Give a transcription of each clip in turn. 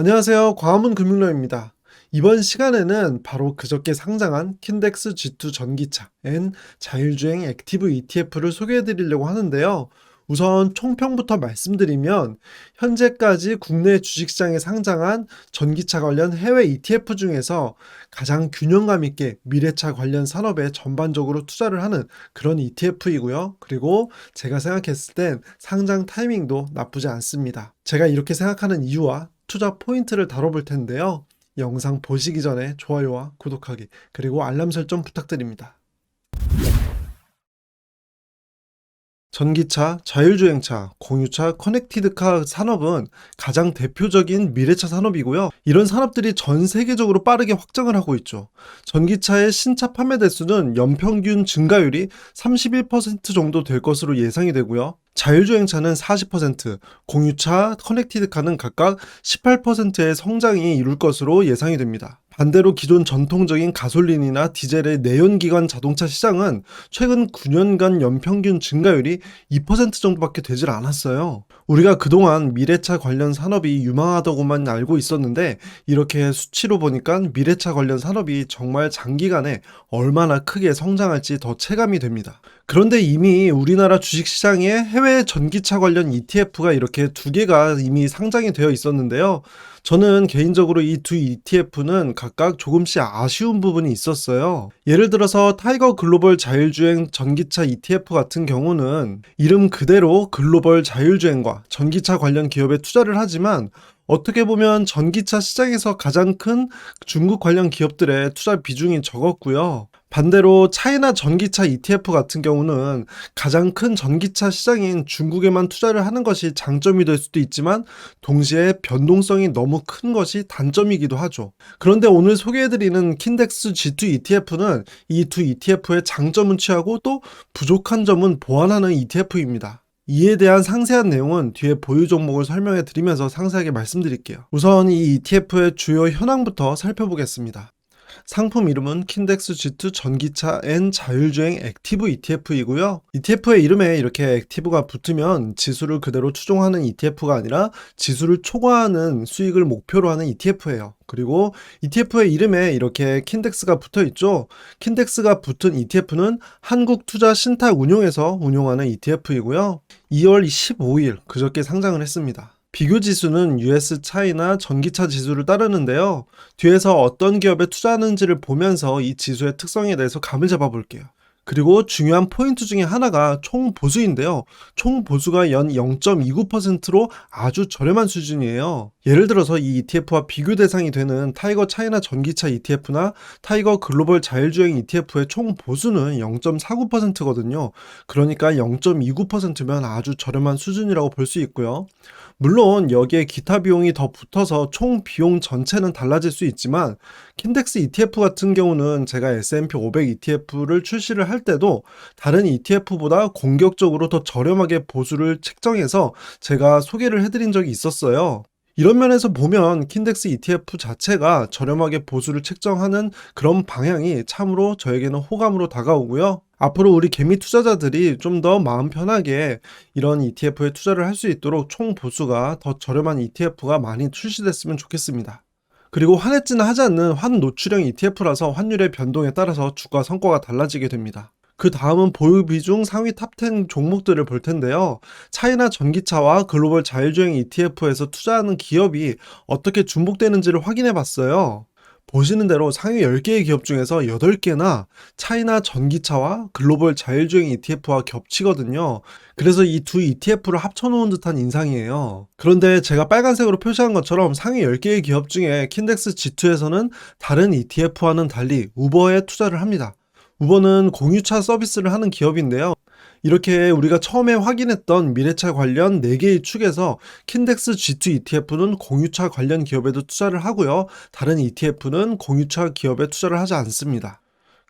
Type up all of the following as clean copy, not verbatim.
안녕하세요. 광화문 금융로입니다. 이번 시간에는 바로 그저께 상장한 킨덱스 G2 전기차 N 자율주행 액티브 ETF를 소개해 드리려고 하는데요. 우선 총평부터 말씀드리면 현재까지 국내 주식시장에 상장한 전기차 관련 해외 ETF 중에서 가장 균형감 있게 미래차 관련 산업에 전반적으로 투자를 하는 그런 ETF이고요. 그리고 제가 생각했을 땐 상장 타이밍도 나쁘지 않습니다. 제가 이렇게 생각하는 이유와 투자 포인트를 다뤄볼 텐데요. 영상 보시기 전에 좋아요와 구독하기 그리고 알람 설정 부탁드립니다. 전기차, 자율주행차, 공유차, 커넥티드카 산업은 가장 대표적인 미래차 산업이고요. 이런 산업들이 전 세계적으로 빠르게 확장을 하고 있죠. 전기차의 신차 판매 대수는 연평균 증가율이 31% 정도 될 것으로 예상이 되고요. 자율주행차는 40%, 공유차, 커넥티드카는 각각 18%의 성장이 이룰 것으로 예상이 됩니다. 반대로 기존 전통적인 가솔린이나 디젤의 내연기관 자동차 시장은 최근 9년간 연평균 증가율이 2% 정도밖에 되질 않았어요. 우리가 그동안 미래차 관련 산업이 유망하다고만 알고 있었는데 이렇게 수치로 보니까 미래차 관련 산업이 정말 장기간에 얼마나 크게 성장할지 더 체감이 됩니다. 그런데 이미 우리나라 주식시장에 해외 전기차 관련 ETF가 이렇게 두 개가 이미 상장이 되어 있었는데요. 저는 개인적으로 이 두 ETF는 각각 조금씩 아쉬운 부분이 있었어요. 예를 들어서 타이거 글로벌 자율주행 전기차 ETF 같은 경우는 이름 그대로 글로벌 자율주행과 전기차 관련 기업에 투자를 하지만 어떻게 보면 전기차 시장에서 가장 큰 중국 관련 기업들의 투자 비중이 적었고요. 반대로 차이나 전기차 ETF 같은 경우는 가장 큰 전기차 시장인 중국에만 투자를 하는 것이 장점이 될 수도 있지만 동시에 변동성이 너무 큰 것이 단점이기도 하죠. 그런데 오늘 소개해드리는 킨덱스 G2 ETF는 이 두 ETF의 장점은 취하고 또 부족한 점은 보완하는 ETF입니다. 이에 대한 상세한 내용은 뒤에 보유 종목을 설명해 드리면서 상세하게 말씀드릴게요. 우선 이 ETF의 주요 현황부터 살펴보겠습니다. 상품 이름은 킨덱스 G2 전기차 N 자율주행 액티브 ETF이고요. ETF의 이름에 이렇게 액티브가 붙으면 지수를 그대로 추종하는 ETF가 아니라 지수를 초과하는 수익을 목표로 하는 ETF예요. 그리고 ETF의 이름에 이렇게 킨덱스가 붙어 있죠. 킨덱스가 붙은 ETF는 한국투자신탁운용에서 운용하는 ETF이고요. 2월 15일 그저께 상장을 했습니다. 비교 지수는 US 차이나 전기차 지수를 따르는데요. 뒤에서 어떤 기업에 투자하는지를 보면서 이 지수의 특성에 대해서 감을 잡아 볼게요. 그리고 중요한 포인트 중에 하나가 총 보수인데요. 총 보수가 연 0.29%로 아주 저렴한 수준이에요. 예를 들어서 이 ETF와 비교 대상이 되는 타이거 차이나 전기차 ETF나 타이거 글로벌 자율주행 ETF의 총 보수는 0.49%거든요. 그러니까 0.29%면 아주 저렴한 수준이라고 볼 수 있고요. 물론 여기에 기타 비용이 더 붙어서 총 비용 전체는 달라질 수 있지만 킨덱스 ETF 같은 경우는 제가 S&P 500 ETF를 출시를 할 때도 다른 ETF보다 공격적으로 더 저렴하게 보수를 책정해서 제가 소개를 해드린 적이 있었어요. 이런 면에서 보면 킨덱스 ETF 자체가 저렴하게 보수를 책정하는 그런 방향이 참으로 저에게는 호감으로 다가오고요. 앞으로 우리 개미 투자자들이 좀 더 마음 편하게 이런 ETF에 투자를 할 수 있도록 총 보수가 더 저렴한 ETF가 많이 출시됐으면 좋겠습니다. 그리고 환해지는 하지 않는 환 노출형 ETF라서 환율의 변동에 따라서 주가 성과가 달라지게 됩니다. 그 다음은 보유 비중 상위 탑 10 종목들을 볼 텐데요. 차이나 전기차와 글로벌 자율주행 ETF에서 투자하는 기업이 어떻게 중복되는지를 확인해 봤어요. 보시는 대로 상위 10개의 기업 중에서 8개나 차이나 전기차와 글로벌 자율주행 ETF와 겹치거든요. 그래서 이 두 ETF를 합쳐놓은 듯한 인상이에요. 그런데 제가 빨간색으로 표시한 것처럼 상위 10개의 기업 중에 킨덱스 G2에서는 다른 ETF와는 달리 우버에 투자를 합니다. 우버는 공유차 서비스를 하는 기업인데요. 이렇게 우리가 처음에 확인했던 미래차 관련 4개의 축에서 킨덱스 G2 ETF는 공유차 관련 기업에도 투자를 하고요. 다른 ETF는 공유차 기업에 투자를 하지 않습니다.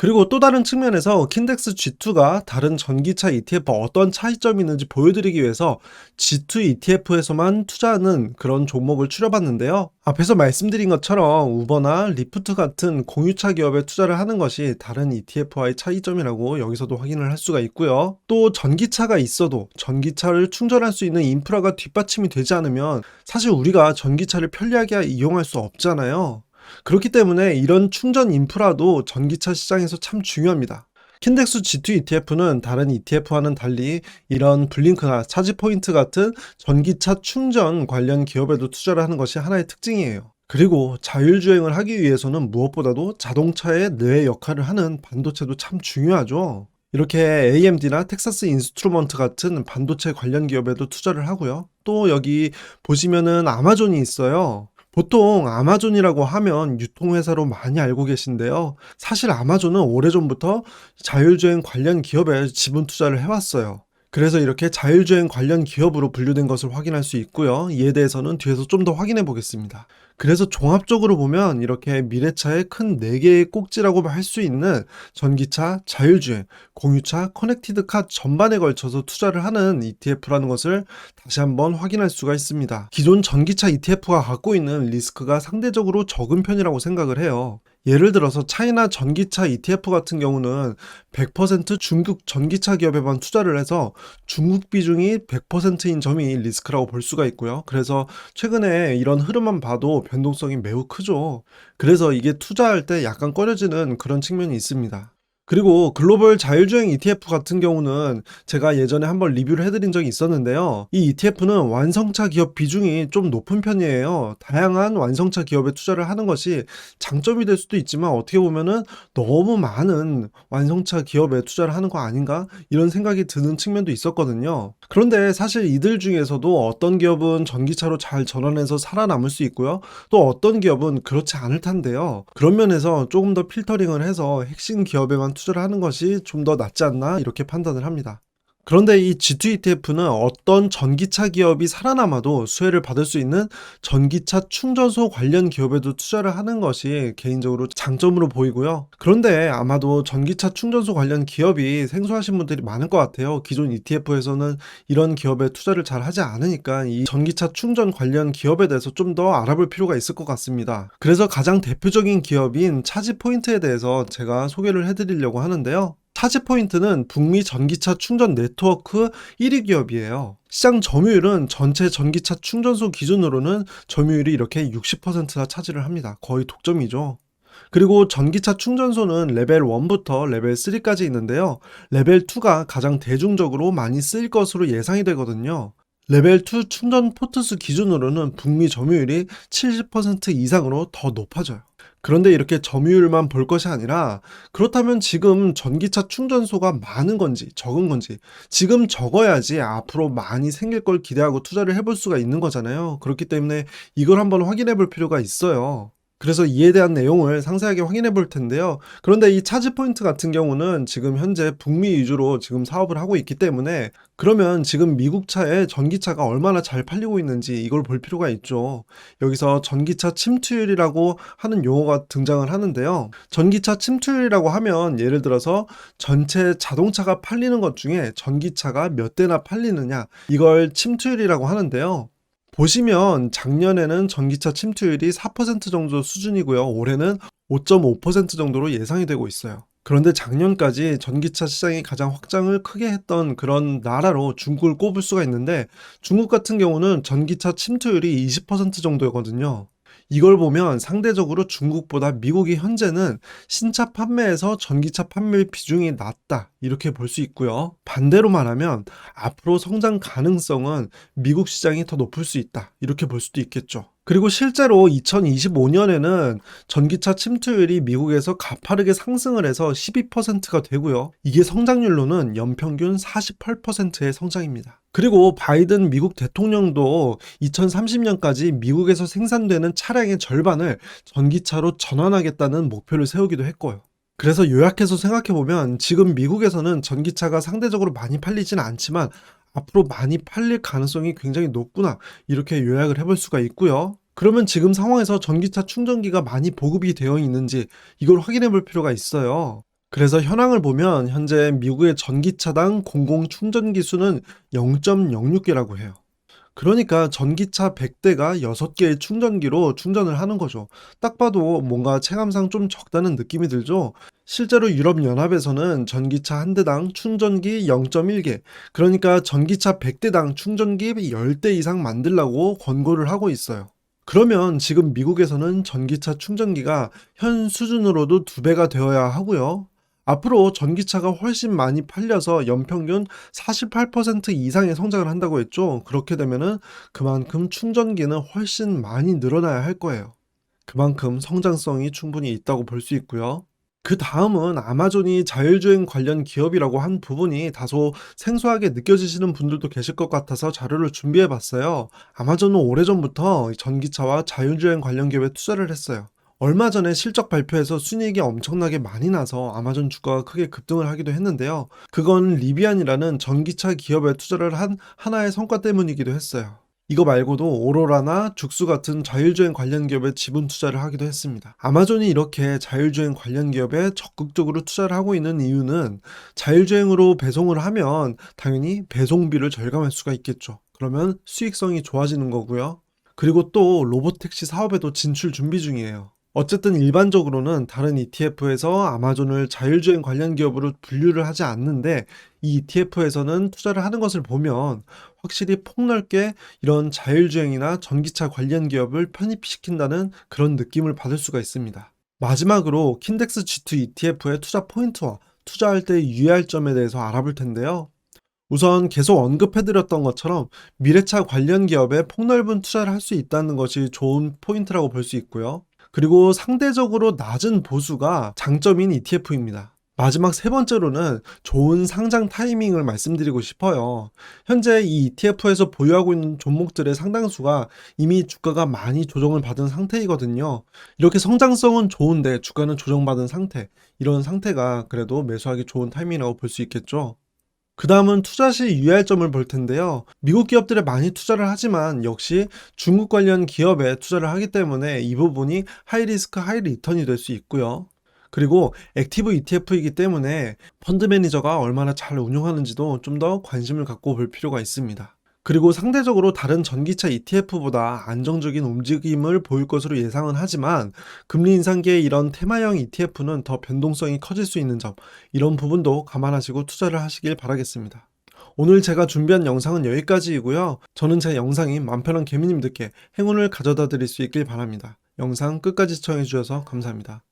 그리고 또 다른 측면에서 킨덱스 G2가 다른 전기차 ETF와 어떤 차이점이 있는지 보여드리기 위해서 G2 ETF에서만 투자하는 그런 종목을 추려봤는데요. 앞에서 말씀드린 것처럼 우버나 리프트 같은 공유차 기업에 투자를 하는 것이 다른 ETF와의 차이점이라고 여기서도 확인을 할 수가 있고요. 또 전기차가 있어도 전기차를 충전할 수 있는 인프라가 뒷받침이 되지 않으면 사실 우리가 전기차를 편리하게 이용할 수 없잖아요. 그렇기 때문에 이런 충전 인프라도 전기차 시장에서 참 중요합니다. 킨덱스 G2 ETF는 다른 ETF와는 달리 이런 블링크나 차지포인트 같은 전기차 충전 관련 기업에도 투자를 하는 것이 하나의 특징이에요. 그리고 자율주행을 하기 위해서는 무엇보다도 자동차의 뇌 역할을 하는 반도체도 참 중요하죠. 이렇게 AMD나 텍사스 인스트루먼트 같은 반도체 관련 기업에도 투자를 하고요. 또 여기 보시면은 아마존이 있어요. 보통 아마존이라고 하면 유통회사로 많이 알고 계신데요. 사실 아마존은 오래전부터 자율주행 관련 기업에 지분 투자를 해왔어요. 그래서 이렇게 자율주행 관련 기업으로 분류된 것을 확인할 수 있고요. 이에 대해서는 뒤에서 좀 더 확인해 보겠습니다. 그래서 종합적으로 보면 이렇게 미래차의 큰 4개의 꼭지라고 할 수 있는 전기차, 자율주행, 공유차, 커넥티드카 전반에 걸쳐서 투자를 하는 ETF라는 것을 다시 한번 확인할 수가 있습니다. 기존 전기차 ETF가 갖고 있는 리스크가 상대적으로 적은 편이라고 생각을 해요. 예를 들어서 차이나 전기차 ETF 같은 경우는 100% 중국 전기차 기업에만 투자를 해서 중국 비중이 100%인 점이 리스크라고 볼 수가 있고요. 그래서 최근에 이런 흐름만 봐도 변동성이 매우 크죠. 그래서 이게 투자할 때 약간 꺼려지는 그런 측면이 있습니다. 그리고 글로벌 자율주행 ETF 같은 경우는 제가 예전에 한번 리뷰를 해드린 적이 있었는데요. 이 ETF는 완성차 기업 비중이 좀 높은 편이에요. 다양한 완성차 기업에 투자를 하는 것이 장점이 될 수도 있지만 어떻게 보면은 너무 많은 완성차 기업에 투자를 하는 거 아닌가? 이런 생각이 드는 측면도 있었거든요. 그런데 사실 이들 중에서도 어떤 기업은 전기차로 잘 전환해서 살아남을 수 있고요. 또 어떤 기업은 그렇지 않을 텐데요. 그런 면에서 조금 더 필터링을 해서 핵심 기업에만 투자를 하는 것이 좀 더 낫지 않나 이렇게 판단을 합니다. 그런데 이 G2 ETF는 어떤 전기차 기업이 살아남아도 수혜를 받을 수 있는 전기차 충전소 관련 기업에도 투자를 하는 것이 개인적으로 장점으로 보이고요. 그런데 아마도 전기차 충전소 관련 기업이 생소하신 분들이 많을 것 같아요. 기존 ETF에서는 이런 기업에 투자를 잘 하지 않으니까 이 전기차 충전 관련 기업에 대해서 좀 더 알아볼 필요가 있을 것 같습니다. 그래서 가장 대표적인 기업인 차지포인트에 대해서 제가 소개를 해드리려고 하는데요. 차지포인트는 북미 전기차 충전 네트워크 1위 기업이에요. 시장 점유율은 전체 전기차 충전소 기준으로는 점유율이 이렇게 60%나 차지를 합니다. 거의 독점이죠. 그리고 전기차 충전소는 레벨 1부터 레벨 3까지 있는데요. 레벨 2가 가장 대중적으로 많이 쓰일 것으로 예상이 되거든요. 레벨 2 충전 포트수 기준으로는 북미 점유율이 70% 이상으로 더 높아져요. 그런데 이렇게 점유율만 볼 것이 아니라 그렇다면 지금 전기차 충전소가 많은 건지 적은 건지 지금 적어야지 앞으로 많이 생길 걸 기대하고 투자를 해볼 수가 있는 거잖아요. 그렇기 때문에 이걸 한번 확인해 볼 필요가 있어요. 그래서 이에 대한 내용을 상세하게 확인해 볼 텐데요. 그런데 이 차지포인트 같은 경우는 지금 현재 북미 위주로 지금 사업을 하고 있기 때문에 그러면 지금 미국 차에 전기차가 얼마나 잘 팔리고 있는지 이걸 볼 필요가 있죠. 여기서 전기차 침투율이라고 하는 용어가 등장을 하는데요. 전기차 침투율이라고 하면 예를 들어서 전체 자동차가 팔리는 것 중에 전기차가 몇 대나 팔리느냐 이걸 침투율이라고 하는데요. 보시면 작년에는 전기차 침투율이 4% 정도 수준이고요. 올해는 5.5% 정도로 예상이 되고 있어요. 그런데 작년까지 전기차 시장이 가장 확장을 크게 했던 그런 나라로 중국을 꼽을 수가 있는데 중국 같은 경우는 전기차 침투율이 20% 정도였거든요. 이걸 보면 상대적으로 중국보다 미국이 현재는 신차 판매에서 전기차 판매 비중이 낮다 이렇게 볼 수 있고요. 반대로 말하면 앞으로 성장 가능성은 미국 시장이 더 높을 수 있다 이렇게 볼 수도 있겠죠. 그리고 실제로 2025년에는 전기차 침투율이 미국에서 가파르게 상승을 해서 12%가 되고요. 이게 성장률로는 연평균 48%의 성장입니다. 그리고 바이든 미국 대통령도 2030년까지 미국에서 생산되는 차량의 절반을 전기차로 전환하겠다는 목표를 세우기도 했고요. 그래서 요약해서 생각해보면 지금 미국에서는 전기차가 상대적으로 많이 팔리진 않지만 앞으로 많이 팔릴 가능성이 굉장히 높구나 이렇게 요약을 해볼 수가 있고요. 그러면 지금 상황에서 전기차 충전기가 많이 보급이 되어 있는지 이걸 확인해 볼 필요가 있어요. 그래서 현황을 보면 현재 미국의 전기차당 공공 충전기 수는 0.06개라고 해요. 그러니까 전기차 100대가 6개의 충전기로 충전을 하는 거죠. 딱 봐도 뭔가 체감상 좀 적다는 느낌이 들죠? 실제로 유럽연합에서는 전기차 한 대당 충전기 0.1개, 그러니까 전기차 100대당 충전기 10대 이상 만들라고 권고를 하고 있어요. 그러면 지금 미국에서는 전기차 충전기가 현 수준으로도 2배가 되어야 하고요. 앞으로 전기차가 훨씬 많이 팔려서 연평균 48% 이상의 성장을 한다고 했죠. 그렇게 되면은 그만큼 충전기는 훨씬 많이 늘어나야 할 거예요. 그만큼 성장성이 충분히 있다고 볼 수 있고요. 그다음은 아마존이 자율주행 관련 기업이라고 한 부분이 다소 생소하게 느껴지시는 분들도 계실 것 같아서 자료를 준비해 봤어요. 아마존은 오래전부터 전기차와 자율주행 관련 기업에 투자를 했어요. 얼마 전에 실적 발표에서 순이익이 엄청나게 많이 나서 아마존 주가가 크게 급등을 하기도 했는데요. 그건 리비안이라는 전기차 기업에 투자를 한 하나의 성과 때문이기도 했어요. 이거 말고도 오로라나 죽수 같은 자율주행 관련 기업에 지분 투자를 하기도 했습니다. 아마존이 이렇게 자율주행 관련 기업에 적극적으로 투자를 하고 있는 이유는 자율주행으로 배송을 하면 당연히 배송비를 절감할 수가 있겠죠. 그러면 수익성이 좋아지는 거고요. 그리고 또 로보택시 사업에도 진출 준비 중이에요. 어쨌든 일반적으로는 다른 ETF에서 아마존을 자율주행 관련 기업으로 분류를 하지 않는데, 이 ETF에서는 투자를 하는 것을 보면 확실히 폭넓게 이런 자율주행이나 전기차 관련 기업을 편입시킨다는 그런 느낌을 받을 수가 있습니다. 마지막으로 킨덱스 G2 ETF의 투자 포인트와 투자할 때 유의할 점에 대해서 알아볼 텐데요. 우선 계속 언급해드렸던 것처럼 미래차 관련 기업에 폭넓은 투자를 할 수 있다는 것이 좋은 포인트라고 볼 수 있고요. 그리고 상대적으로 낮은 보수가 장점인 ETF입니다. 마지막 세 번째로는 좋은 상장 타이밍을 말씀드리고 싶어요. 현재 이 ETF에서 보유하고 있는 종목들의 상당수가 이미 주가가 많이 조정을 받은 상태이거든요. 이렇게 성장성은 좋은데 주가는 조정받은 상태, 이런 상태가 그래도 매수하기 좋은 타이밍이라고 볼 수 있겠죠. 그다음은 투자 시 유의할 점을 볼 텐데요. 미국 기업들에 많이 투자를 하지만 역시 중국 관련 기업에 투자를 하기 때문에 이 부분이 하이 리스크 하이 리턴이 될 수 있고요. 그리고 액티브 ETF이기 때문에 펀드 매니저가 얼마나 잘 운용하는지도 좀 더 관심을 갖고 볼 필요가 있습니다. 그리고 상대적으로 다른 전기차 ETF보다 안정적인 움직임을 보일 것으로 예상은 하지만, 금리 인상기에 이런 테마형 ETF는 더 변동성이 커질 수 있는 점, 이런 부분도 감안하시고 투자를 하시길 바라겠습니다. 오늘 제가 준비한 영상은 여기까지이고요. 저는 제 영상이 맘 편한 개미님들께 행운을 가져다 드릴 수 있길 바랍니다. 영상 끝까지 시청해 주셔서 감사합니다.